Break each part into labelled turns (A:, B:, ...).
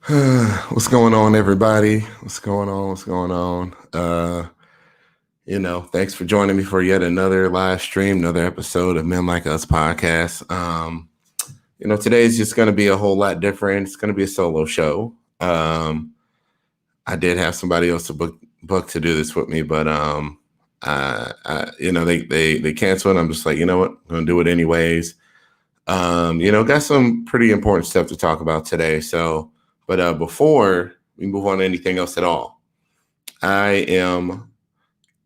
A: What's going on, everybody? What's going on? Thanks for joining me for yet another live stream, another episode of Men Like Us podcast. Today is just going to be a whole lot different. It's going to be a solo show. I did have somebody else to book to do this with me, but they canceled. I'm just like, you know what? I'm going to do it anyways. Got some pretty important stuff to talk about today. But before we move on to anything else at all, I am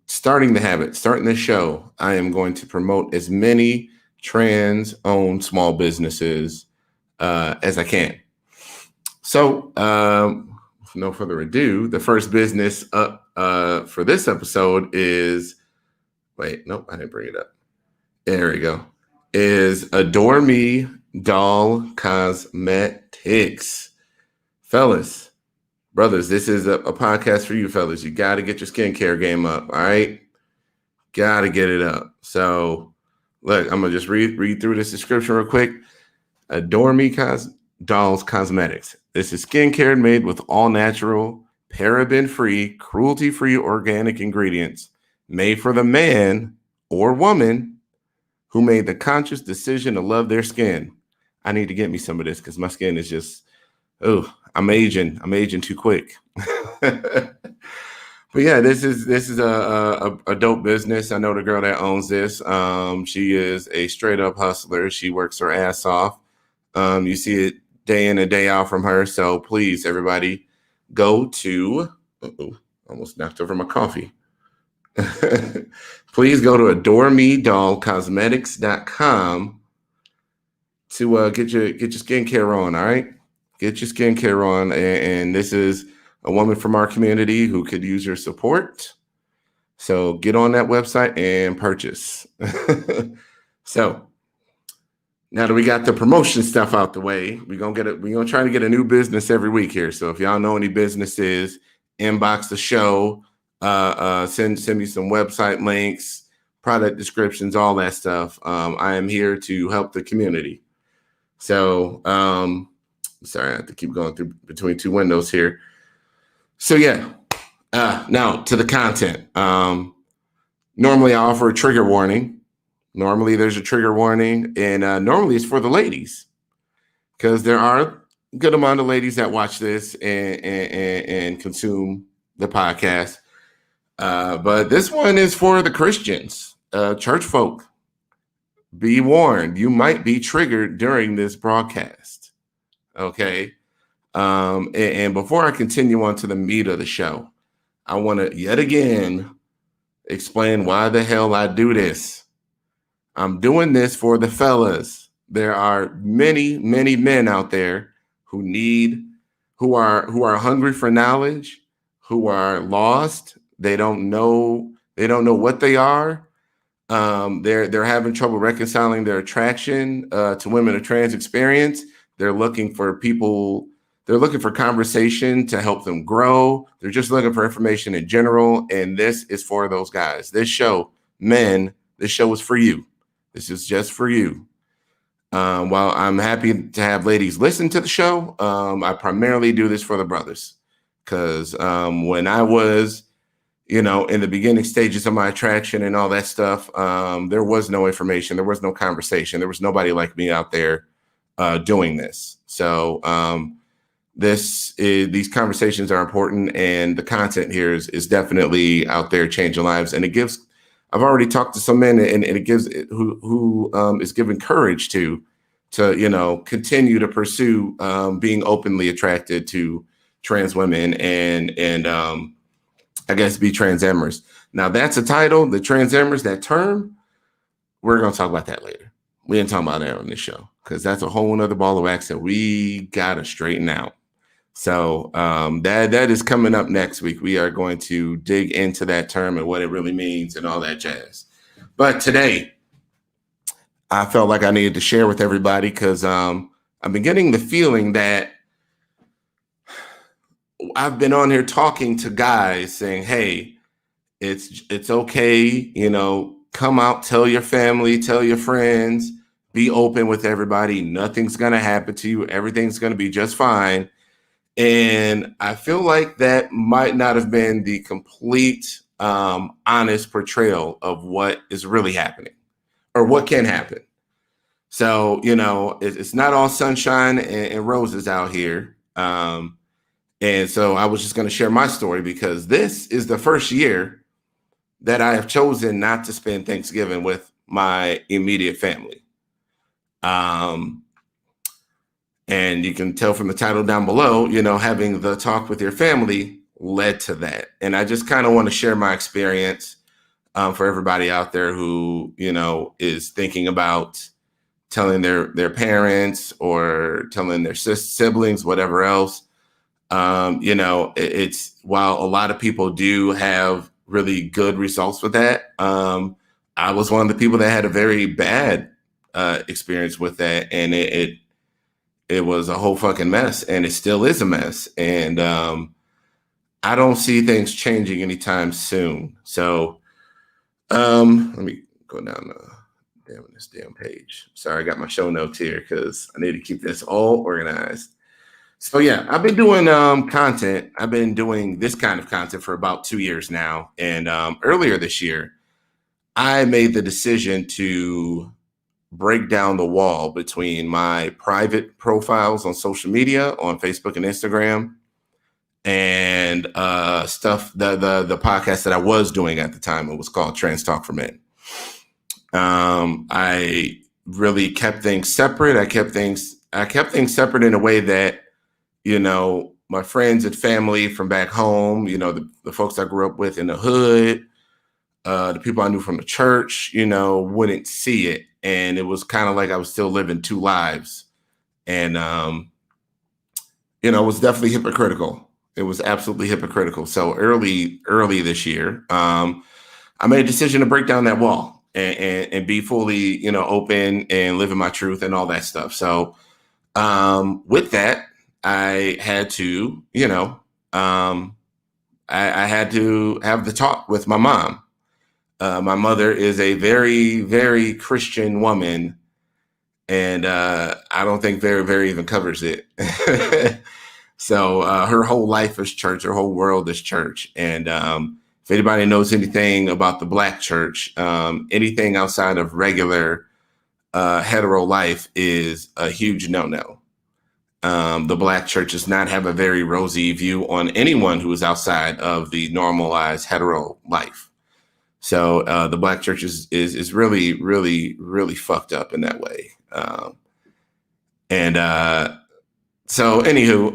A: starting this show. I am going to promote as many trans-owned small businesses as I can. So, with no further ado, the first business up for this episode is, wait, nope, I didn't bring it up. There we go. Is Adore Me Doll Cosmetics. Fellas, brothers, this is a podcast for you fellas. You got to get your skincare game up, all right? Got to get it up. So, look, I'm going to just read through this description real quick. Adore Me Dolls Cosmetics. This is skincare made with all-natural, paraben-free, cruelty-free organic ingredients made for the man or woman who made the conscious decision to love their skin. I need to get me some of this because my skin is just, I'm aging too quick. But yeah, this is a dope business. I know the girl that owns this. She is a straight up hustler. She works her ass off. You see it day in and day out from her. So please, everybody, go to, almost knocked over my coffee. Please go to adoremedollcosmetics.com to get your skincare on. All right. Get your skincare on, and this is a woman from our community who could use your support. So get on that website and purchase. So now that we got the promotion stuff out the way, we're gonna try to get a new business every week here. So if y'all know any businesses, inbox the show, send me some website links, product descriptions, all that stuff. I am here to help the community. So sorry, I have to keep going through between two windows here. So yeah, now to the content. Normally I offer a trigger warning. Normally there's a trigger warning, and normally it's for the ladies because there are a good amount of ladies that watch this and consume the podcast. But this one is for the Christians, church folk. Be warned, you might be triggered during this broadcast. Okay. And before I continue on to the meat of the show, I want to yet again explain why the hell I do this. I'm doing this for the fellas. There are many, many men out there who are hungry for knowledge, who are lost. They don't know what they are. They're having trouble reconciling their attraction to women of trans experience. They're looking for people. They're looking for conversation to help them grow. They're just looking for information in general. And this is for those guys. This show, men, this show is for you. This is just for you. While I'm happy to have ladies listen to the show, I primarily do this for the brothers. Because when I was, in the beginning stages of my attraction and all that stuff, there was no information. There was no conversation. There was nobody like me out there doing this. So these conversations are important, and the content here is definitely out there changing lives. And I've already talked to some men, and it gives who is given courage to continue to pursue being openly attracted to trans women and I guess be transamorous. Now that's a title, the transamorous, that term. We're going to talk about that later. We ain't talking about that on this show because that's a whole nother ball of wax that we got to straighten out. So that is coming up next week. We are going to dig into that term and what it really means and all that jazz. But today, I felt like I needed to share with everybody because I've been getting the feeling that I've been on here talking to guys saying, hey, it's okay, come out, tell your family, tell your friends, be open with everybody. Nothing's going to happen to you. Everything's going to be just fine. And I feel like that might not have been the complete honest portrayal of what is really happening or what can happen. So, it's not all sunshine and roses out here. And so I was just going to share my story because this is the first year that I have chosen not to spend Thanksgiving with my immediate family. Um, and you can tell from the title down below, having the talk with your family led to that. And I just kind of want to share my experience for everybody out there who, is thinking about telling their parents or telling their siblings, whatever else. It's while a lot of people do have really good results with that. I was one of the people that had a very bad experience with that, and it was a whole fucking mess, and it still is a mess. And I don't see things changing anytime soon. So let me go down this damn page. Sorry, I got my show notes here because I need to keep this all organized. So yeah, I've been doing content. I've been doing this kind of content for about 2 years now. And earlier this year, I made the decision to break down the wall between my private profiles on social media, on Facebook and Instagram, and stuff, the podcast that I was doing at the time. It was called Trans Talk for Men. I really kept things separate. I kept things separate in a way that, my friends and family from back home, the folks I grew up with in the hood, the people I knew from the church, wouldn't see it. And it was kind of like I was still living two lives. And, it was definitely hypocritical. It was absolutely hypocritical. So early this year, I made a decision to break down that wall and be fully, open and living my truth and all that stuff. So with that, I had to, I had to have the talk with my mom. My mother is a very, very Christian woman, and I don't think very, very even covers it. So her whole life is church. Her whole world is church. And if anybody knows anything about the Black church, anything outside of regular hetero life is a huge no-no. The Black church does not have a very rosy view on anyone who is outside of the normalized hetero life. So the Black church is really, really, really fucked up in that way. So anywho,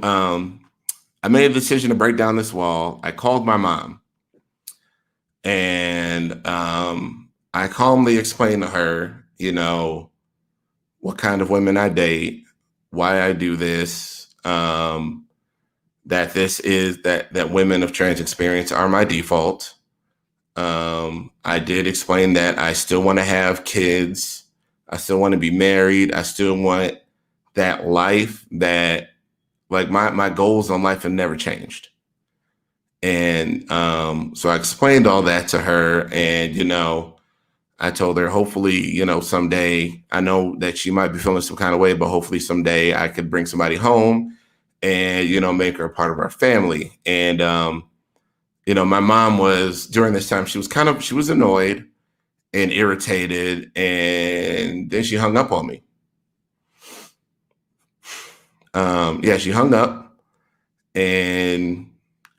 A: I made a decision to break down this wall. I called my mom, and I calmly explained to her, what kind of women I date, why I do this, that women of trans experience are my default. I did explain that I still want to have kids. I still want to be married. I still want that life that, like, my goals on life have never changed. And so I explained all that to her, and, I told her, hopefully, someday, I know that she might be feeling some kind of way, but hopefully someday I could bring somebody home and, make her a part of our family. And, my mom was, during this time, she was annoyed and irritated, and then she hung up on me. She hung up, and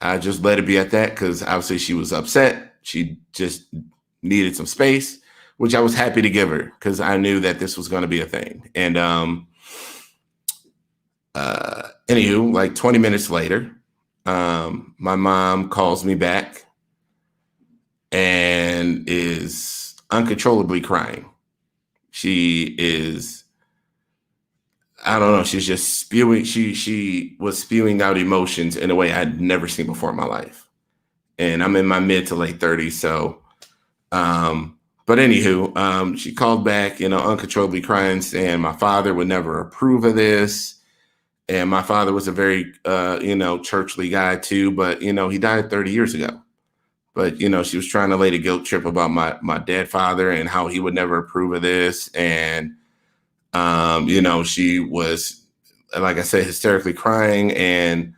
A: I just let it be at that because obviously she was upset. She just needed some space, which I was happy to give her because I knew that this was going to be a thing. And anywho, like 20 minutes later, my mom calls me back and is uncontrollably crying. She is, I don't know, she's just spewing. She was spewing out emotions in a way I'd never seen before in my life. And I'm in my mid to late 30s. So, but anywho, she called back, uncontrollably crying, saying my father would never approve of this. And my father was a very, churchly guy too, but, he died 30 years ago. But, she was trying to lay the guilt trip about my dead father and how he would never approve of this. And, she was, like I said, hysterically crying. And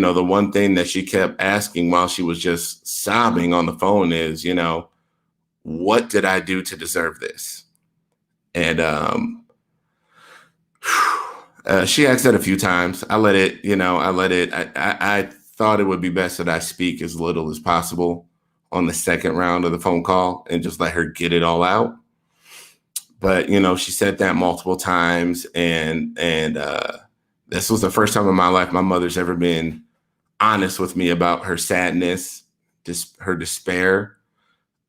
A: the one thing that she kept asking while she was just sobbing on the phone is, what did I do to deserve this? And she asked that a few times. I let it, I thought it would be best that I speak as little as possible on the second round of the phone call and just let her get it all out. But, she said that multiple times. And this was the first time in my life my mother's ever been honest with me about her sadness, her despair.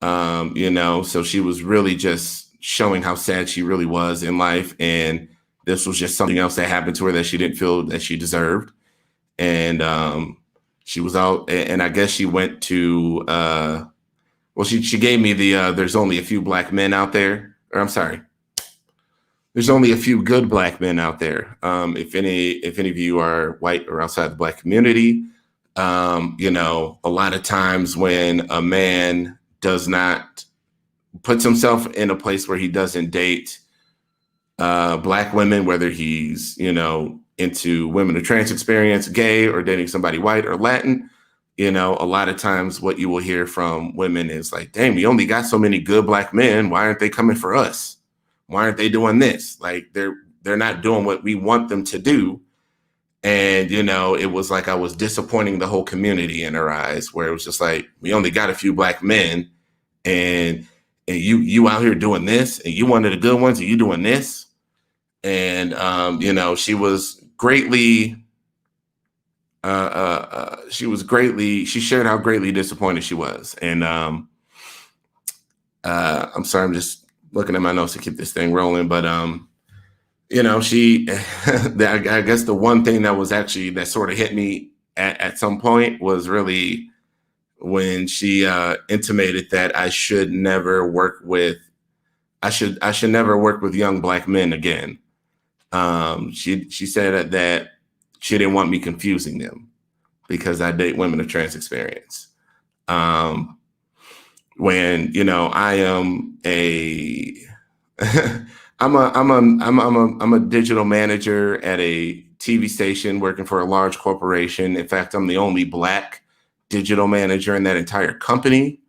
A: So she was really just showing how sad she really was in life. And this was just something else that happened to her that she didn't feel that she deserved. And she was out, and I guess she went to, she gave me the, there's only a few black men out there, or I'm sorry, there's only a few good black men out there. If any of you are white or outside the black community, a lot of times when a man does not puts himself in a place where he doesn't date black women, whether he's, into women of trans experience, gay, or dating somebody white or Latin, a lot of times what you will hear from women is like, damn, we only got so many good black men. Why aren't they coming for us? Why aren't they doing this? Like they're not doing what we want them to do. And, it was like I was disappointing the whole community in her eyes, where it was just like, we only got a few black men, and you out here doing this, and you one of the good ones, and you doing this. And, she was greatly, she shared how greatly disappointed she was. And I'm sorry, I'm just looking at my notes to keep this thing rolling. But, she, I guess the one thing that sort of hit me at some point was really when she intimated that I should never work with young black men again. She said that she didn't want me confusing them because I date women of trans experience. When, I am I'm a digital manager at a TV station working for a large corporation. In fact, I'm the only black digital manager in that entire company.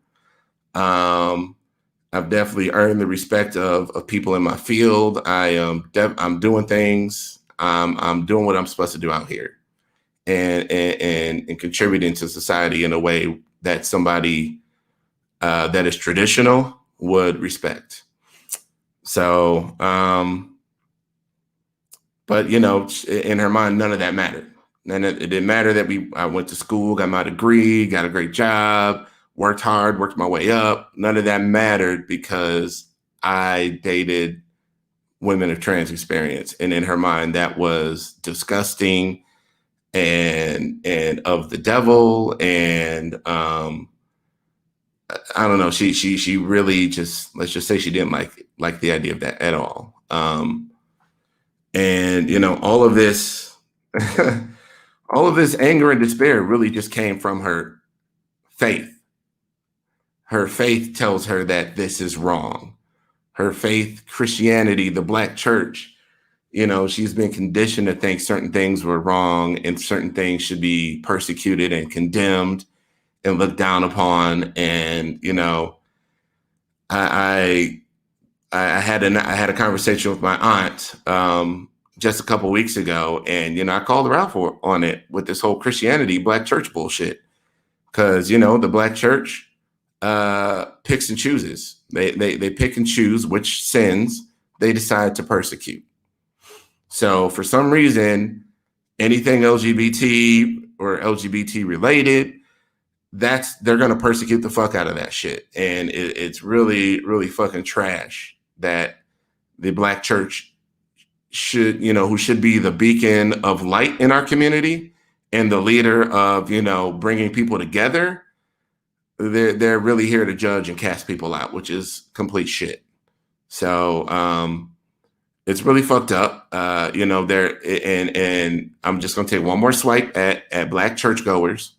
A: I've definitely earned the respect of people in my field. I'm doing things. I'm doing what I'm supposed to do out here, and contributing to society in a way that somebody that is traditional would respect. So, but in her mind, none of that mattered. And it didn't matter that I went to school, got my degree, got a great job, worked hard, worked my way up. None of that mattered because I dated women of trans experience. And in her mind, that was disgusting and of the devil. And I don't know. She really just, let's just say she didn't like the idea of that at all. And all of this, all of this anger and despair really just came from her faith. Her faith tells her that this is wrong. Her faith, Christianity, the black church, she's been conditioned to think certain things were wrong and certain things should be persecuted and condemned and looked down upon. And, I had a conversation with my aunt just a couple of weeks ago, and I called her out on it with this whole Christianity black church bullshit, because the black church picks and chooses. They pick and choose which sins they decide to persecute. So for some reason, anything LGBT or LGBT related, they're going to persecute the fuck out of that shit. And it's really, really fucking trash that the black church should, who should be the beacon of light in our community and the leader of, bringing people together. They're really here to judge and cast people out, which is complete shit. So it's really fucked up. There and I'm just going to take one more swipe at black churchgoers,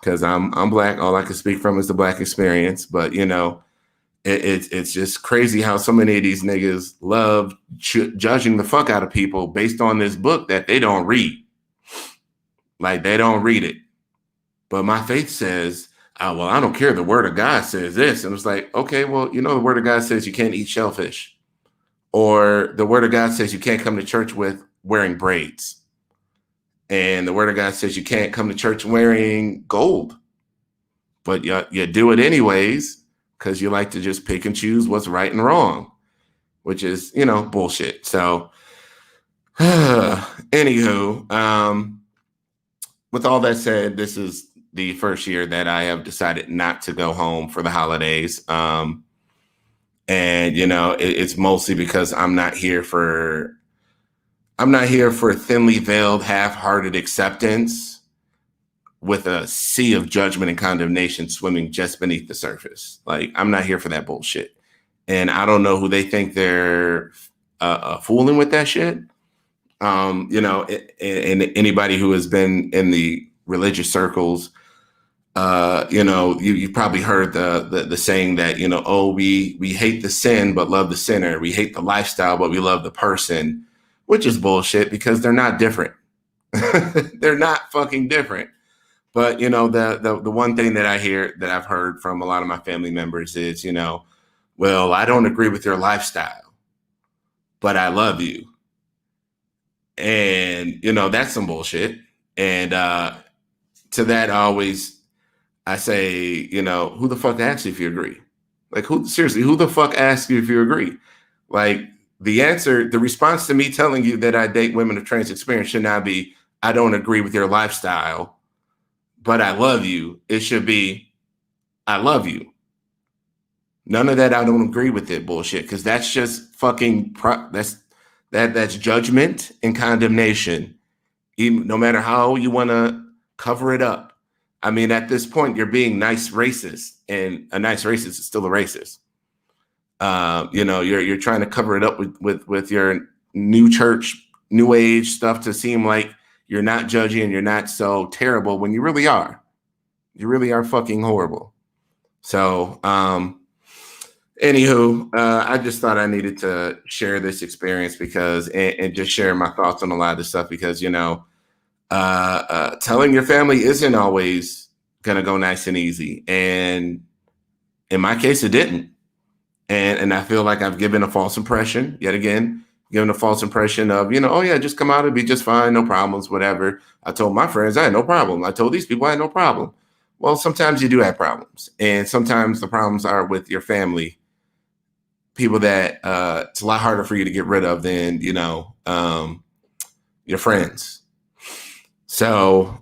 A: because I'm black. All I can speak from is the black experience. But it's just crazy how so many of these niggas love judging the fuck out of people based on this book that they don't read. Like they don't read it. But my faith says, well, I don't care. The word of God says this. And it's like, okay, well, the word of God says you can't eat shellfish. Or the word of God says you can't come to church with wearing braids. And the word of God says you can't come to church wearing gold. But you do it anyways because you like to just pick and choose what's right and wrong, which is, bullshit. So, anywho, with all that said, this is the first year that I have decided not to go home for the holidays. And, it's mostly because I'm not here for thinly veiled, half-hearted acceptance with a sea of judgment and condemnation swimming just beneath the surface. Like, I'm not here for that bullshit. And I don't know who they think they're fooling with that shit. And anybody who has been in the religious circles, you've probably heard the saying that, we hate the sin, but love the sinner. We hate the lifestyle, but we love the person, which is bullshit because they're not different. They're not fucking different. But, the one thing that I've heard from a lot of my family members is, well, I don't agree with your lifestyle, but I love you. And, that's some bullshit. And to that, I say, who the fuck asks you if you agree? Like, who the fuck asks you if you agree? Like, the response to me telling you that I date women of trans experience should not be, I don't agree with your lifestyle, but I love you. It should be, I love you. None of that I don't agree with it bullshit, because that's just fucking, that's judgment and condemnation, even no matter how you want to cover it up. I mean, at this point, you're being nice racist, and a nice racist is still a racist. You're trying to cover it up with your new church, new age stuff to seem like you're not judging and you're not so terrible when you really are. You really are fucking horrible. So, anywho, I just thought I needed to share this experience and just share my thoughts on a lot of this stuff because, telling your family isn't always going to go nice and easy. And in my case, it didn't. And I feel like I've given a false impression yet again, given a false impression of, oh yeah, just come out and be just fine. No problems, whatever. I told my friends I had no problem. I told these people I had no problem. Well, sometimes you do have problems, and sometimes the problems are with your family, people that it's a lot harder for you to get rid of than, your friends. So,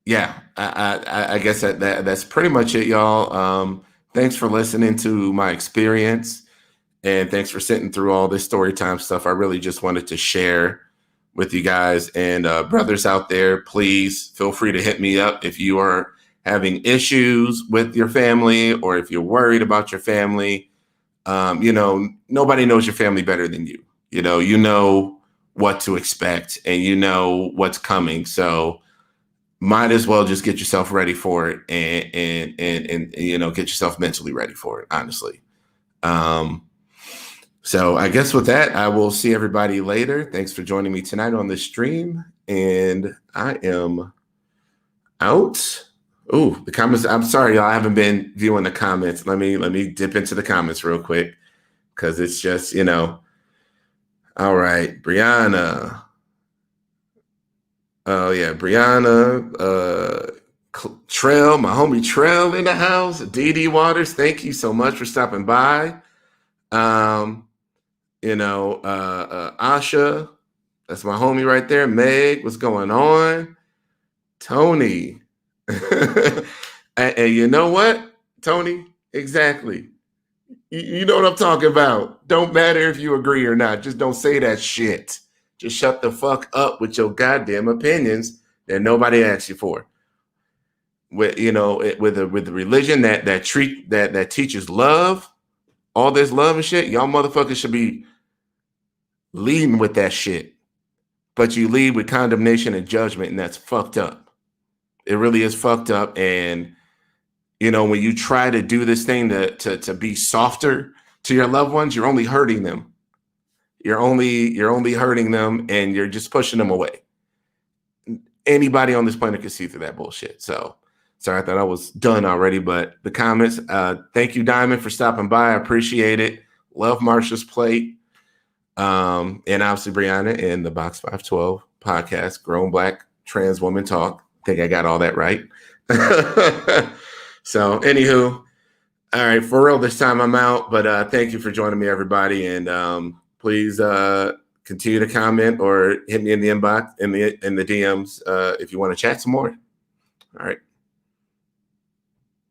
A: yeah, I guess that's pretty much it, y'all. Thanks for listening to my experience, and thanks for sitting through all this story time stuff. I really just wanted to share with you guys, and brothers out there, please feel free to hit me up if you are having issues with your family or if you're worried about your family. Nobody knows your family better than you. You know what to expect and you know what's coming. So might as well just get yourself ready for it and get yourself mentally ready for it, honestly. So I guess with that, I will see everybody later. Thanks for joining me tonight on this stream. And I am out. Oh, the comments. I'm sorry, y'all. I haven't been viewing the comments. Let me dip into the comments real quick because it's just, All right, Brianna. Oh yeah, Brianna. Trail, my homie Trail in the house. DD Waters, thank you so much for stopping by. Asha, that's my homie right there. Meg, what's going on? Tony. and you know what, Tony? Exactly. You know what I'm talking about. Don't matter if you agree or not. Just don't say that shit. Just shut the fuck up with your goddamn opinions that nobody asked you for. With the religion that teaches love, all this love and shit, y'all motherfuckers should be leading with that shit. But you lead with condemnation and judgment, and that's fucked up. It really is fucked up. And when you try to do this thing to be softer to your loved ones, you're only hurting them. You're only hurting them, and you're just pushing them away. anybody on this planet can see through that bullshit. So sorry, I thought I was done already, but the comments, thank you, Diamond, for stopping by. I appreciate it. Love Marsha's plate. And obviously Brianna in the Box 512 podcast, Grown Black Trans Woman Talk. I think I got all that right. So anywho, all right, for real this time I'm out, but thank you for joining me, everybody. And please continue to comment or hit me in the inbox, in the DMs if you want to chat some more. All right.